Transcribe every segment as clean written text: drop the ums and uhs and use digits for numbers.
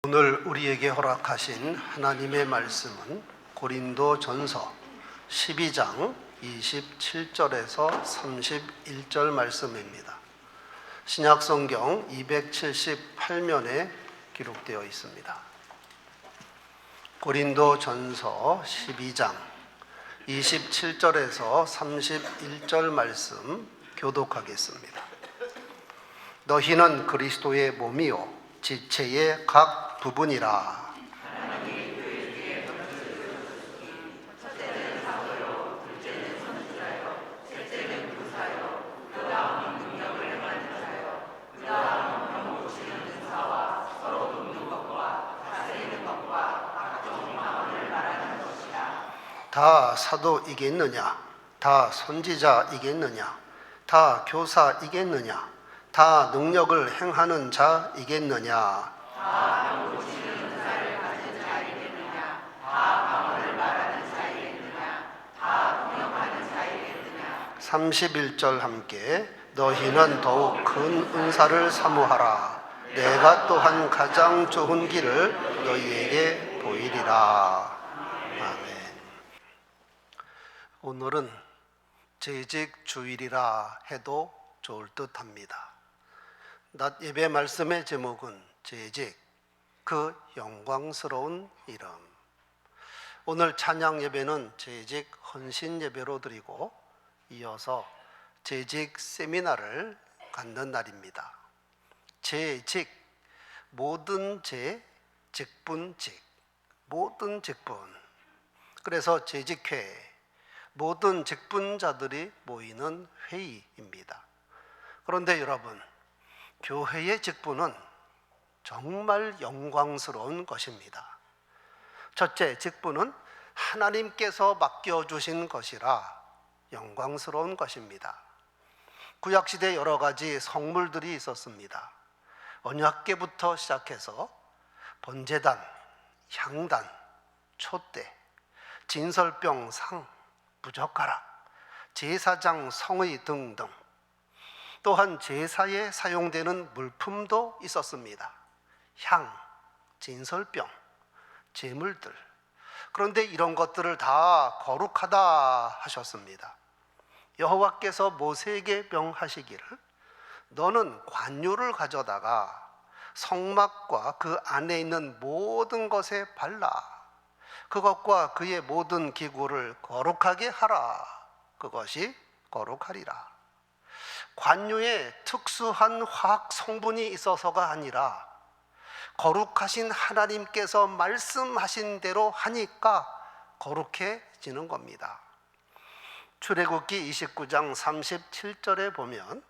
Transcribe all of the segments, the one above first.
오늘 우리에게 허락하신 하나님의 말씀은 고린도전서 12장 27절에서 31절 말씀입니다. 신약성경 278면에 기록되어 있습니다. 고린도전서 12장 27절에서 31절 말씀 교독하겠습니다. 너희는 그리스도의 몸이요 지체의 각 부분이라. 다 사도이겠느냐? 다 선지자이겠느냐? 다 교사이겠느냐? 다 능력을 행하는 자이겠느냐? 다 병 고치는 은사를 가진 자이겠느냐? 다 방언을 말하는 자이겠느냐? 다 통역하는 자이겠느냐? 31절 함께. 너희는 더욱 큰 은사를 사모하라. 내가 또한 가장 좋은 길을 너희에게 보이리라. 아멘. 오늘은 재직 주일이라 해도 좋을 듯합니다. 낮 예배 말씀의 제목은 재직, 그 영광스러운 이름. 오늘 찬양 예배는 재직 헌신 예배로 드리고 이어서 재직 세미나를 갖는 날입니다. 재직, 모든 재, 직분 직, 모든 직분. 그래서 재직회, 모든 직분자들이 모이는 회의입니다. 그런데 여러분, 교회의 직분은 정말 영광스러운 것입니다. 첫째, 직분은 하나님께서 맡겨주신 것이라 영광스러운 것입니다. 구약시대 여러 가지 성물들이 있었습니다. 언약궤부터 시작해서 번제단, 향단, 촛대, 진설병, 상, 부젓가락, 제사장 성의 등등. 또한 제사에 사용되는 물품도 있었습니다. 향, 진설병, 제물들. 그런데 이런 것들을 다 거룩하다 하셨습니다. 여호와께서 모세에게 명하시기를 너는 관유를 가져다가 성막과 그 안에 있는 모든 것에 발라 그것과 그의 모든 기구를 거룩하게 하라. 그것이 거룩하리라. 관유에 특수한 화학 성분이 있어서가 아니라 거룩하신 하나님께서 말씀하신 대로 하니까 거룩해지는 겁니다. 출애굽기 29장 37절에 보면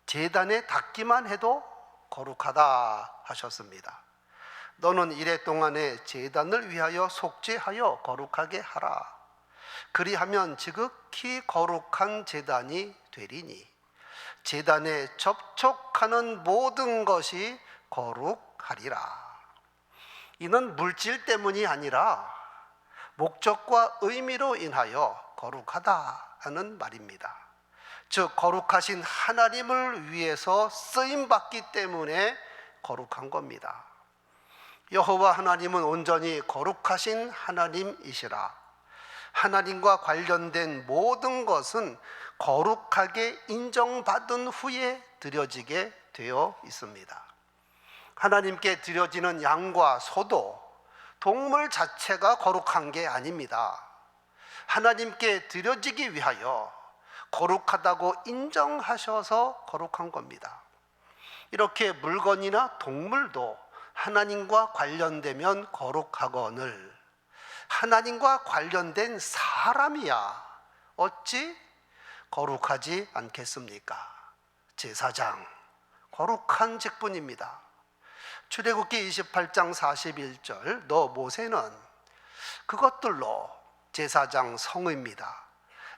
제단에 닿기만 해도 거룩하다 하셨습니다. 너는 이레 동안에 제단을 위하여 속죄하여 거룩하게 하라. 그리하면 지극히 거룩한 제단이 되리니 제단에 접촉하는 모든 것이 거룩하리라. 이는 물질 때문이 아니라 목적과 의미로 인하여 거룩하다 하는 말입니다. 즉 거룩하신 하나님을 위해서 쓰임받기 때문에 거룩한 겁니다. 여호와 하나님은 온전히 거룩하신 하나님이시라. 하나님과 관련된 모든 것은 거룩하게 인정받은 후에 드려지게 되어 있습니다. 하나님께 드려지는 양과 소도 동물 자체가 거룩한 게 아닙니다. 하나님께 드려지기 위하여 거룩하다고 인정하셔서 거룩한 겁니다. 이렇게 물건이나 동물도 하나님과 관련되면 거룩하거늘 하나님과 관련된 사람이야 어찌 거룩하지 않겠습니까? 제사장, 거룩한 직분입니다. 출애굽기 28장 41절 너 모세는 그것들로 제사장 성의입니다.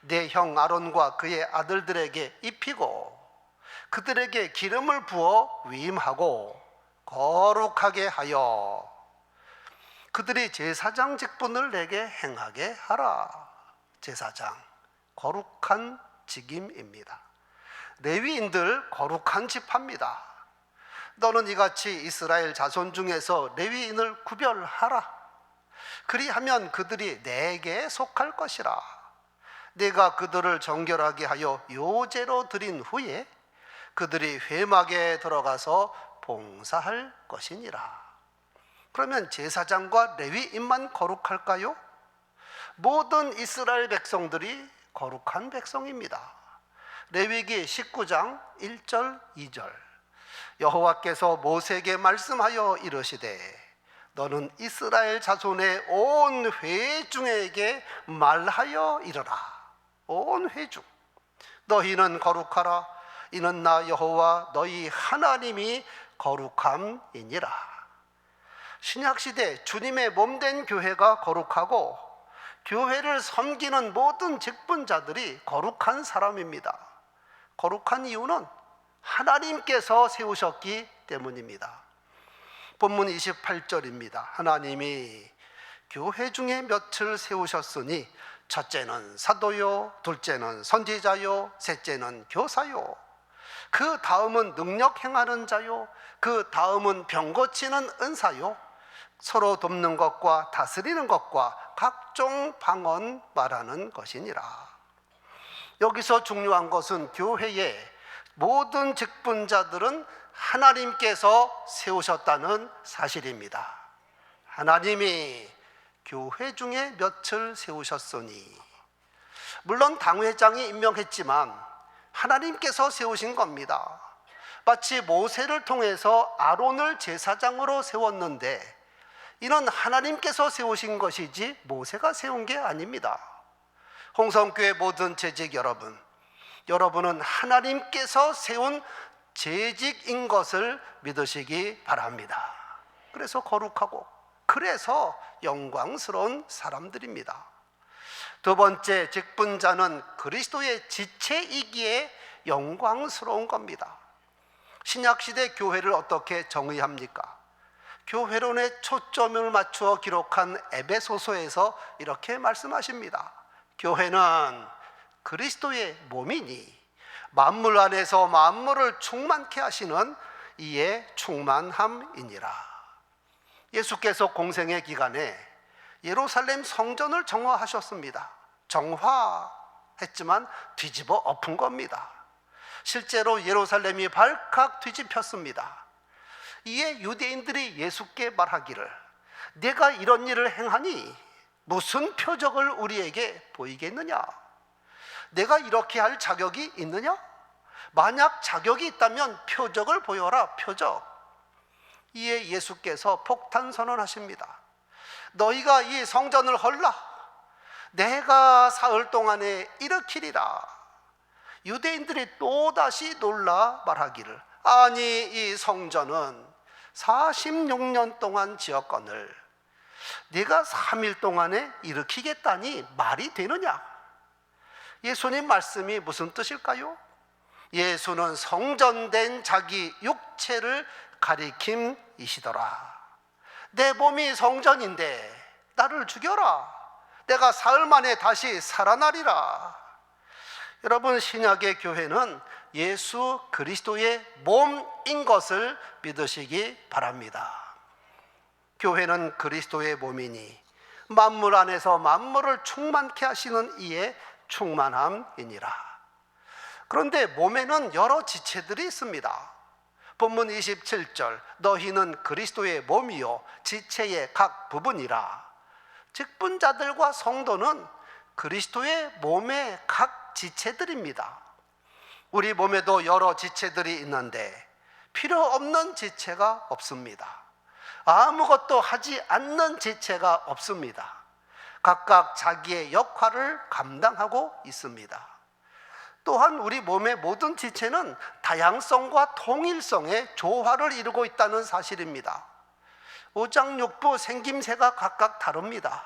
내 형 아론과 그의 아들들에게 입히고 그들에게 기름을 부어 위임하고 거룩하게 하여 그들이 제사장 직분을 내게 행하게 하라. 제사장, 거룩한 직임입니다. 레위인들 거룩한 집합니다. 너는 이같이 이스라엘 자손 중에서 레위인을 구별하라. 그리하면 그들이 내게 속할 것이라. 내가 그들을 정결하게 하여 요제로 드린 후에 그들이 회막에 들어가서 봉사할 것이니라. 그러면 제사장과 레위인만 거룩할까요? 모든 이스라엘 백성들이 거룩한 백성입니다. 레위기 19장 1절 2절 여호와께서 모세에게 말씀하여 이르시되 너는 이스라엘 자손의 온 회중에게 말하여 이르라. 온 회중 너희는 거룩하라. 이는 나 여호와 너희 하나님이 거룩함이니라. 신약시대 주님의 몸된 교회가 거룩하고 교회를 섬기는 모든 직분자들이 거룩한 사람입니다. 거룩한 이유는 하나님께서 세우셨기 때문입니다. 본문 28절입니다. 하나님이 교회 중에 몇을 세우셨으니 첫째는 사도요, 둘째는 선지자요, 셋째는 교사요, 그 다음은 능력 행하는 자요, 그 다음은 병 고치는 은사요, 서로 돕는 것과 다스리는 것과 각종 방언 말하는 것이니라. 여기서 중요한 것은 교회의 모든 직분자들은 하나님께서 세우셨다는 사실입니다. 하나님이 교회 중에 몇을 세우셨으니, 물론 당회장이 임명했지만 하나님께서 세우신 겁니다. 마치 모세를 통해서 아론을 제사장으로 세웠는데 이는 하나님께서 세우신 것이지 모세가 세운 게 아닙니다. 홍성교회 모든 재직 여러분, 여러분은 하나님께서 세운 재직인 것을 믿으시기 바랍니다. 그래서 거룩하고 그래서 영광스러운 사람들입니다. 두 번째, 직분자는 그리스도의 지체이기에 영광스러운 겁니다. 신약시대 교회를 어떻게 정의합니까? 교회론에 초점을 맞추어 기록한 에베소서에서 이렇게 말씀하십니다. 교회는 그리스도의 몸이니 만물 안에서 만물을 충만케 하시는 이의 충만함이니라. 예수께서 공생의 기간에 예루살렘 성전을 정화하셨습니다. 정화했지만 뒤집어 엎은 겁니다. 실제로 예루살렘이 발칵 뒤집혔습니다. 이에 유대인들이 예수께 말하기를 내가 이런 일을 행하니 무슨 표적을 우리에게 보이겠느냐? 내가 이렇게 할 자격이 있느냐? 만약 자격이 있다면 표적을 보여라, 표적. 이에 예수께서 폭탄 선언하십니다. 너희가 이 성전을 헐라. 내가 사흘 동안에 일으키리라. 유대인들이 또다시 놀라 말하기를 아니 이 성전은 46년 동안 지었거늘 네가 3일 동안에 일으키겠다니 말이 되느냐? 예수님 말씀이 무슨 뜻일까요? 예수는 성전된 자기 육체를 가리킴이시더라. 내 몸이 성전인데 나를 죽여라. 내가 사흘 만에 다시 살아나리라. 여러분, 신약의 교회는 예수 그리스도의 몸인 것을 믿으시기 바랍니다. 교회는 그리스도의 몸이니 만물 안에서 만물을 충만케 하시는 이의 충만함이니라. 그런데 몸에는 여러 지체들이 있습니다. 본문 27절 너희는 그리스도의 몸이요 지체의 각 부분이라. 직분자들과 성도는 그리스도의 몸의 각 지체들입니다. 우리 몸에도 여러 지체들이 있는데 필요 없는 지체가 없습니다. 아무것도 하지 않는 지체가 없습니다. 각각 자기의 역할을 감당하고 있습니다. 또한 우리 몸의 모든 지체는 다양성과 통일성의 조화를 이루고 있다는 사실입니다. 오장육부 생김새가 각각 다릅니다.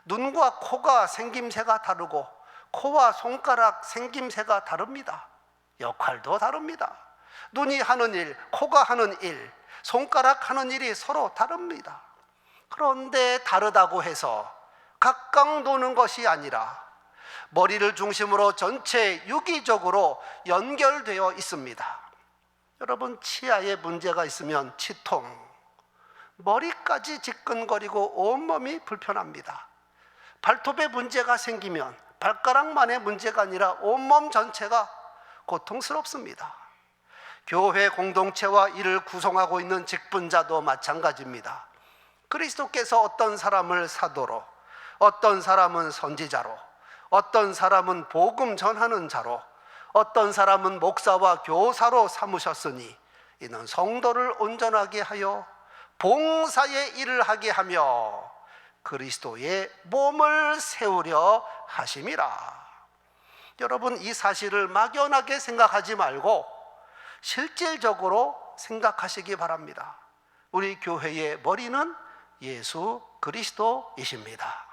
눈과 코가 생김새가 다르고 코와 손가락 생김새가 다릅니다. 역할도 다릅니다. 눈이 하는 일, 코가 하는 일, 손가락 하는 일이 서로 다릅니다. 그런데 다르다고 해서 각각 노는 것이 아니라 머리를 중심으로 전체 유기적으로 연결되어 있습니다. 여러분, 치아에 문제가 있으면 치통, 머리까지 지끈거리고 온몸이 불편합니다. 발톱에 문제가 생기면 발가락만의 문제가 아니라 온몸 전체가 고통스럽습니다. 교회 공동체와 이를 구성하고 있는 직분자도 마찬가지입니다. 그리스도께서 어떤 사람을 사도로, 어떤 사람은 선지자로, 어떤 사람은 복음 전하는 자로, 어떤 사람은 목사와 교사로 삼으셨으니 이는 성도를 온전하게 하여 봉사의 일을 하게 하며 그리스도의 몸을 세우려 하심이라. 여러분, 이 사실을 막연하게 생각하지 말고 실질적으로 생각하시기 바랍니다. 우리 교회의 머리는 예수 그리스도이십니다.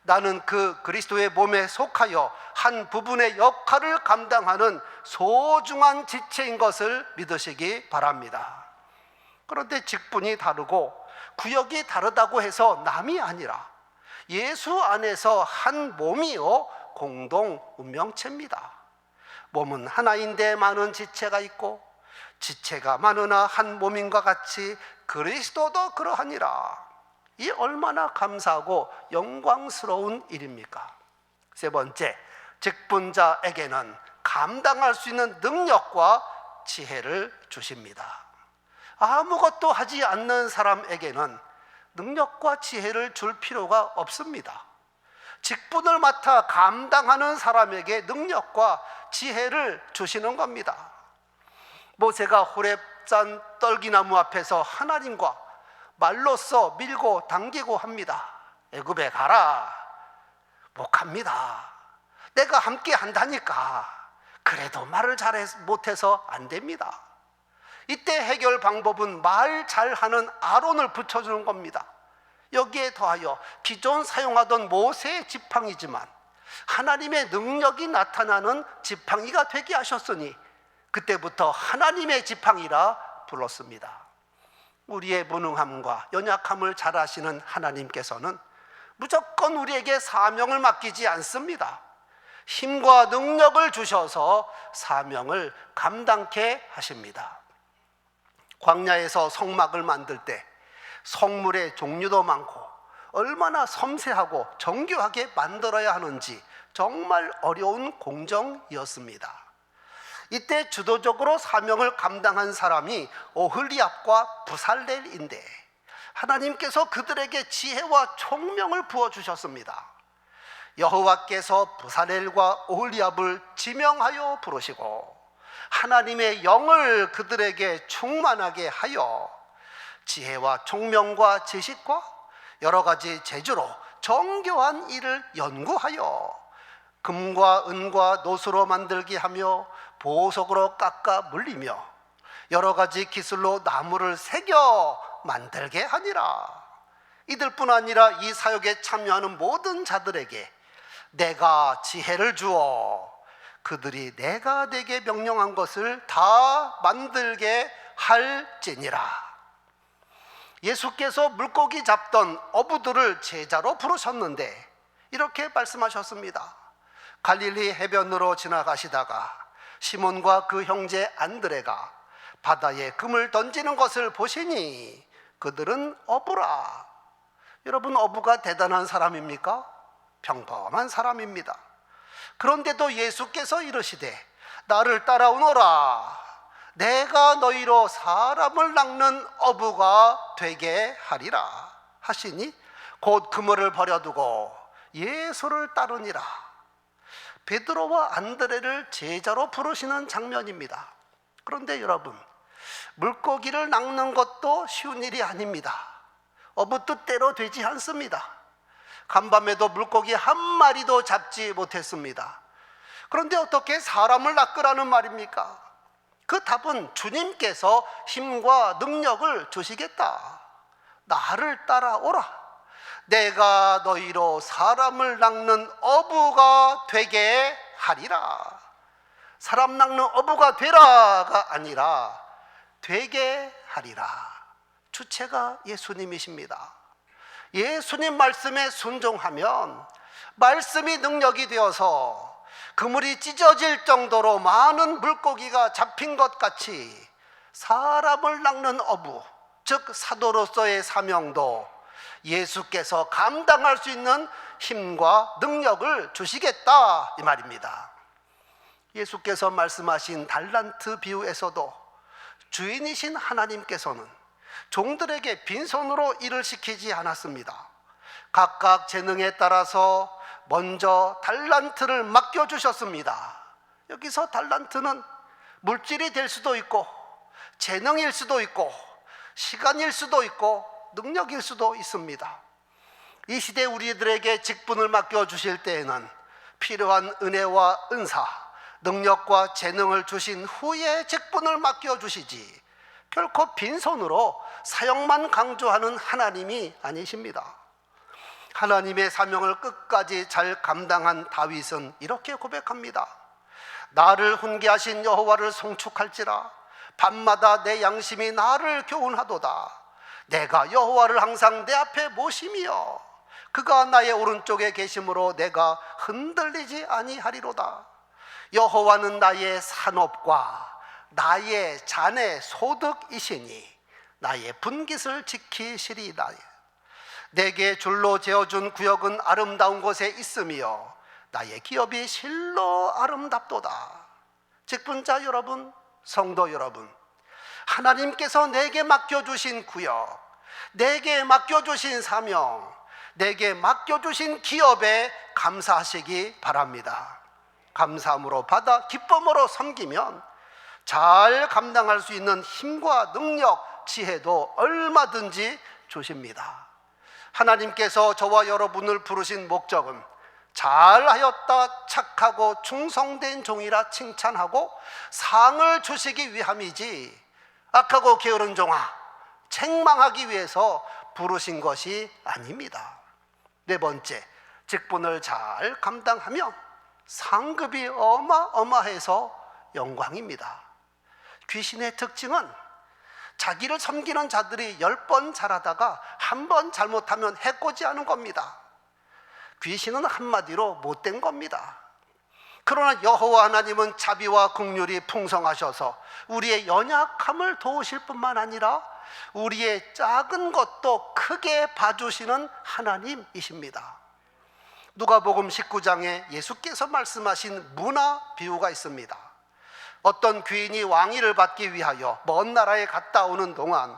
나는 그 그리스도의 몸에 속하여 한 부분의 역할을 감당하는 소중한 지체인 것을 믿으시기 바랍니다. 그런데 직분이 다르고 구역이 다르다고 해서 남이 아니라 예수 안에서 한 몸이요 공동 운명체입니다. 몸은 하나인데 많은 지체가 있고 지체가 많으나 한 몸인과 같이 그리스도도 그러하니라. 이 얼마나 감사하고 영광스러운 일입니까? 세 번째, 직분자에게는 감당할 수 있는 능력과 지혜를 주십니다. 아무것도 하지 않는 사람에게는 능력과 지혜를 줄 필요가 없습니다. 직분을 맡아 감당하는 사람에게 능력과 지혜를 주시는 겁니다. 모세가 호렙산 떨기나무 앞에서 하나님과 말로써 밀고 당기고 합니다. 애굽에 가라. 못 갑니다. 내가 함께 한다니까. 그래도 말을 못해서 안 됩니다. 이때 해결 방법은 말 잘하는 아론을 붙여주는 겁니다. 여기에 더하여 기존 사용하던 모세의 지팡이지만 하나님의 능력이 나타나는 지팡이가 되게 하셨으니 그때부터 하나님의 지팡이라 불렀습니다. 우리의 무능함과 연약함을 잘 아시는 하나님께서는 무조건 우리에게 사명을 맡기지 않습니다. 힘과 능력을 주셔서 사명을 감당케 하십니다. 광야에서 성막을 만들 때 성물의 종류도 많고 얼마나 섬세하고 정교하게 만들어야 하는지 정말 어려운 공정이었습니다. 이때 주도적으로 사명을 감당한 사람이 오홀리압과 부살렐인데 하나님께서 그들에게 지혜와 총명을 부어주셨습니다. 여호와께서 부살렐과 오홀리압을 지명하여 부르시고 하나님의 영을 그들에게 충만하게 하여 지혜와 총명과 지식과 여러 가지 재주로 정교한 일을 연구하여 금과 은과 노수로 만들게 하며 보석으로 깎아 물리며 여러 가지 기술로 나무를 새겨 만들게 하니라. 이들뿐 아니라 이 사역에 참여하는 모든 자들에게 내가 지혜를 주어 그들이 내가 내게 명령한 것을 다 만들게 할지니라. 예수께서 물고기 잡던 어부들을 제자로 부르셨는데 이렇게 말씀하셨습니다. 갈릴리 해변으로 지나가시다가 시몬과 그 형제 안드레가 바다에 금을 던지는 것을 보시니 그들은 어부라. 여러분, 어부가 대단한 사람입니까? 평범한 사람입니다. 그런데도 예수께서 이르시되 나를 따라오너라. 내가 너희로 사람을 낚는 어부가 되게 하리라 하시니 곧 그물을 버려두고 예수를 따르니라. 베드로와 안드레를 제자로 부르시는 장면입니다. 그런데 여러분, 물고기를 낚는 것도 쉬운 일이 아닙니다. 어부 뜻대로 되지 않습니다. 간밤에도 물고기 한 마리도 잡지 못했습니다. 그런데 어떻게 사람을 낚으라는 말입니까? 그 답은 주님께서 힘과 능력을 주시겠다. 나를 따라오라. 내가 너희로 사람을 낚는 어부가 되게 하리라. 사람 낚는 어부가 되라가 아니라 되게 하리라. 주체가 예수님이십니다. 예수님 말씀에 순종하면 말씀이 능력이 되어서 그물이 찢어질 정도로 많은 물고기가 잡힌 것 같이 사람을 낚는 어부, 즉 사도로서의 사명도 예수께서 감당할 수 있는 힘과 능력을 주시겠다 이 말입니다. 예수께서 말씀하신 달란트 비유에서도 주인이신 하나님께서는 종들에게 빈손으로 일을 시키지 않았습니다. 각각 재능에 따라서 먼저 달란트를 맡겨주셨습니다. 여기서 달란트는 물질이 될 수도 있고 재능일 수도 있고 시간일 수도 있고 능력일 수도 있습니다. 이 시대 우리들에게 직분을 맡겨주실 때에는 필요한 은혜와 은사, 능력과 재능을 주신 후에 직분을 맡겨주시지 결코 빈손으로 사역만 강조하는 하나님이 아니십니다. 하나님의 사명을 끝까지 잘 감당한 다윗은 이렇게 고백합니다. 나를 훈계하신 여호와를 송축할지라 밤마다 내 양심이 나를 교훈하도다. 내가 여호와를 항상 내 앞에 모심이여 그가 나의 오른쪽에 계심으로 내가 흔들리지 아니하리로다. 여호와는 나의 산업과 나의 잔의 소득이시니 나의 분깃을 지키시리다. 내게 줄로 재어준 구역은 아름다운 곳에 있으며 나의 기업이 실로 아름답도다. 직분자 여러분, 성도 여러분, 하나님께서 내게 맡겨주신 구역, 내게 맡겨주신 사명, 내게 맡겨주신 기업에 감사하시기 바랍니다. 감사함으로 받아 기쁨으로 섬기면 잘 감당할 수 있는 힘과 능력, 지혜도 얼마든지 주십니다. 하나님께서 저와 여러분을 부르신 목적은 잘하였다 착하고 충성된 종이라 칭찬하고 상을 주시기 위함이지 악하고 게으른 종아 책망하기 위해서 부르신 것이 아닙니다. 네 번째, 직분을 잘 감당하면 상급이 어마어마해서 영광입니다. 귀신의 특징은 자기를 섬기는 자들이 10번 잘하다가 한 번 잘못하면 해코지하는 겁니다. 귀신은 한마디로 못된 겁니다. 그러나 여호와 하나님은 자비와 긍휼이 풍성하셔서 우리의 연약함을 도우실 뿐만 아니라 우리의 작은 것도 크게 봐주시는 하나님이십니다. 누가복음 19장에 예수께서 말씀하신 문화 비유가 있습니다. 어떤 귀인이 왕위를 받기 위하여 먼 나라에 갔다 오는 동안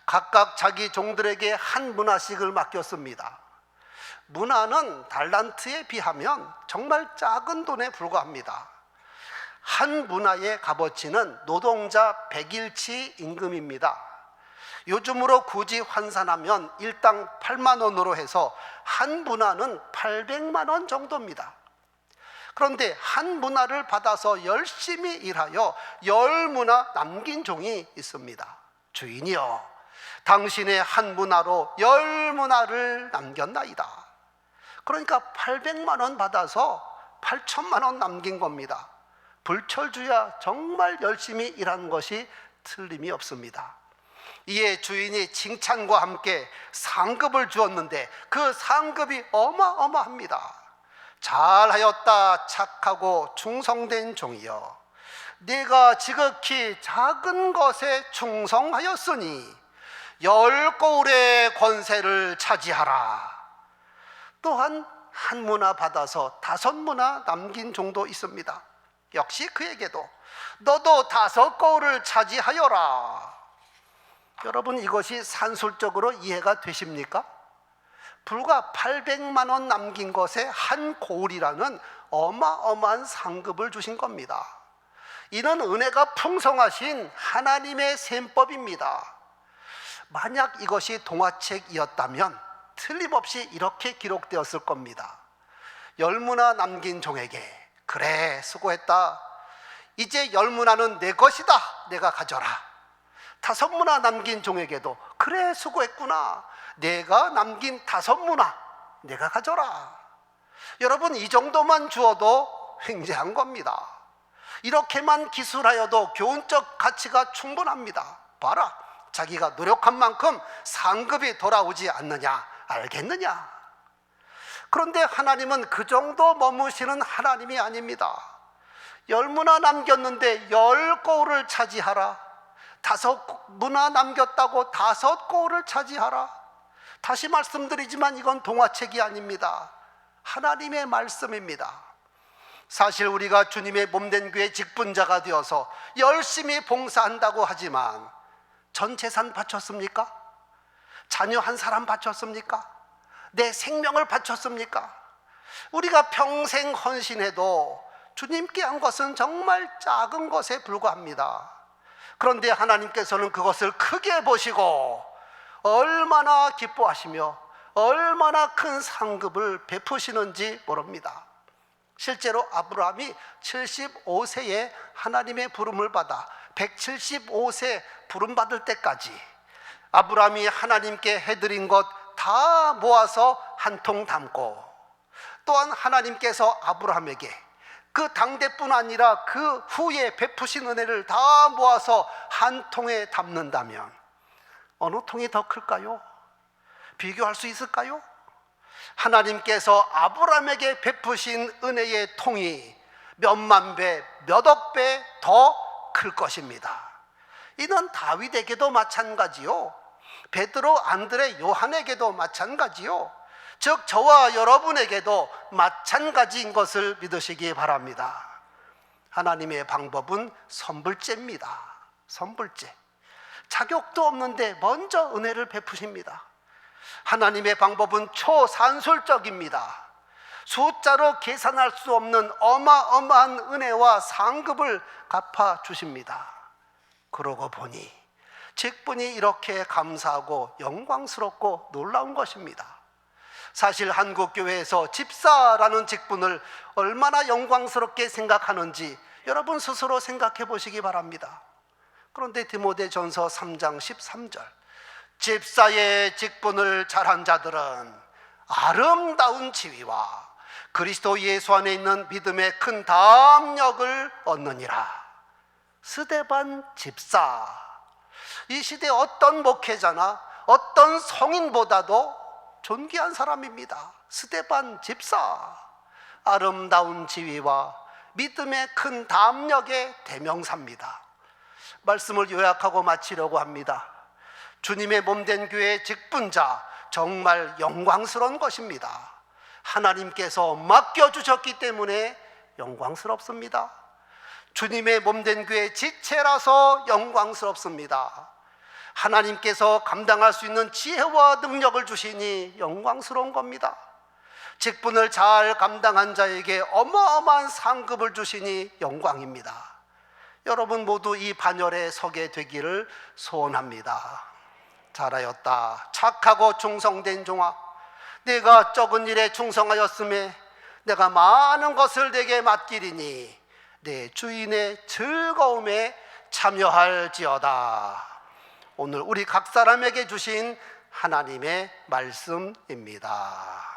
각각 자기 종들에게 한 문화씩을 맡겼습니다. 문화는 달란트에 비하면 정말 작은 돈에 불과합니다. 한 문화의 값어치는 노동자 100일치 임금입니다. 요즘으로 굳이 환산하면 일당 8만 원으로 해서 한 문화는 800만 원 정도입니다. 그런데 한 문화를 받아서 열심히 일하여 10문화 남긴 종이 있습니다. 주인이여, 당신의 한 문화로 10문화를 남겼나이다. 그러니까 800만 원 받아서 8천만 원 남긴 겁니다. 불철주야 정말 열심히 일한 것이 틀림이 없습니다. 이에 주인이 칭찬과 함께 상급을 주었는데 그 상급이 어마어마합니다. 잘하였다 착하고 충성된 종이여, 네가 지극히 작은 것에 충성하였으니 10거울의 권세를 차지하라. 또한 한 문화 받아서 5문화 남긴 종도 있습니다. 역시 그에게도 너도 5거울을 차지하여라. 여러분, 이것이 산술적으로 이해가 되십니까? 불과 800만 원 남긴 것에 한 고울이라는 어마어마한 상급을 주신 겁니다. 이는 은혜가 풍성하신 하나님의 셈법입니다. 만약 이것이 동화책이었다면 틀림없이 이렇게 기록되었을 겁니다. 10문화 남긴 종에게 그래 수고했다, 이제 10문화는 내 것이다, 내가 가져라. 5문화 남긴 종에게도 그래 수고했구나, 내가 남긴 5문화 내가 가져라. 여러분, 이 정도만 주어도 횡재한 겁니다. 이렇게만 기술하여도 교훈적 가치가 충분합니다. 봐라, 자기가 노력한 만큼 상급이 돌아오지 않느냐, 알겠느냐? 그런데 하나님은 그 정도 머무시는 하나님이 아닙니다. 10문화 남겼는데 10거울을 차지하라, 문화 남겼다고 5고을을 차지하라. 다시 말씀드리지만 이건 동화책이 아닙니다. 하나님의 말씀입니다. 사실 우리가 주님의 몸된 교회 직분자가 되어서 열심히 봉사한다고 하지만 전 재산 바쳤습니까? 자녀 한 사람 바쳤습니까? 내 생명을 바쳤습니까? 우리가 평생 헌신해도 주님께 한 것은 정말 작은 것에 불과합니다. 그런데 하나님께서는 그것을 크게 보시고 얼마나 기뻐하시며 얼마나 큰 상급을 베푸시는지 모릅니다. 실제로 아브라함이 75세에 하나님의 부름을 받아 175세 부름받을 때까지 아브라함이 하나님께 해드린 것 다 모아서 한 통 담고, 또한 하나님께서 아브라함에게 그 당대뿐 아니라 그 후에 베푸신 은혜를 다 모아서 한 통에 담는다면 어느 통이 더 클까요? 비교할 수 있을까요? 하나님께서 아브라함에게 베푸신 은혜의 통이 몇만 배, 몇억 배 더 클 것입니다. 이는 다윗에게도 마찬가지요, 베드로, 안드레, 요한에게도 마찬가지요, 즉 저와 여러분에게도 마찬가지인 것을 믿으시기 바랍니다. 하나님의 방법은 선불제입니다. 선불제. 자격도 없는데 먼저 은혜를 베푸십니다. 하나님의 방법은 초산술적입니다. 숫자로 계산할 수 없는 어마어마한 은혜와 상급을 갚아주십니다. 그러고 보니 직분이 이렇게 감사하고 영광스럽고 놀라운 것입니다. 사실 한국교회에서 집사라는 직분을 얼마나 영광스럽게 생각하는지 여러분 스스로 생각해 보시기 바랍니다. 그런데 디모데전서 3장 13절, 집사의 직분을 잘한 자들은 아름다운 지위와 그리스도 예수 안에 있는 믿음의 큰 담력을 얻느니라. 스데반 집사, 이 시대 어떤 목회자나 어떤 성인보다도 존귀한 사람입니다. 스데반 집사, 아름다운 지위와 믿음의 큰 담력의 대명사입니다. 말씀을 요약하고 마치려고 합니다. 주님의 몸된 교회의 직분자, 정말 영광스러운 것입니다. 하나님께서 맡겨주셨기 때문에 영광스럽습니다. 주님의 몸된 교회의 지체라서 영광스럽습니다. 하나님께서 감당할 수 있는 지혜와 능력을 주시니 영광스러운 겁니다. 직분을 잘 감당한 자에게 어마어마한 상급을 주시니 영광입니다. 여러분 모두 이 반열에 서게 되기를 소원합니다. 잘하였다, 착하고 충성된 종아, 내가 적은 일에 충성하였음에 내가 많은 것을 내게 맡기리니 내 주인의 즐거움에 참여할지어다. 오늘 우리 각 사람에게 주신 하나님의 말씀입니다.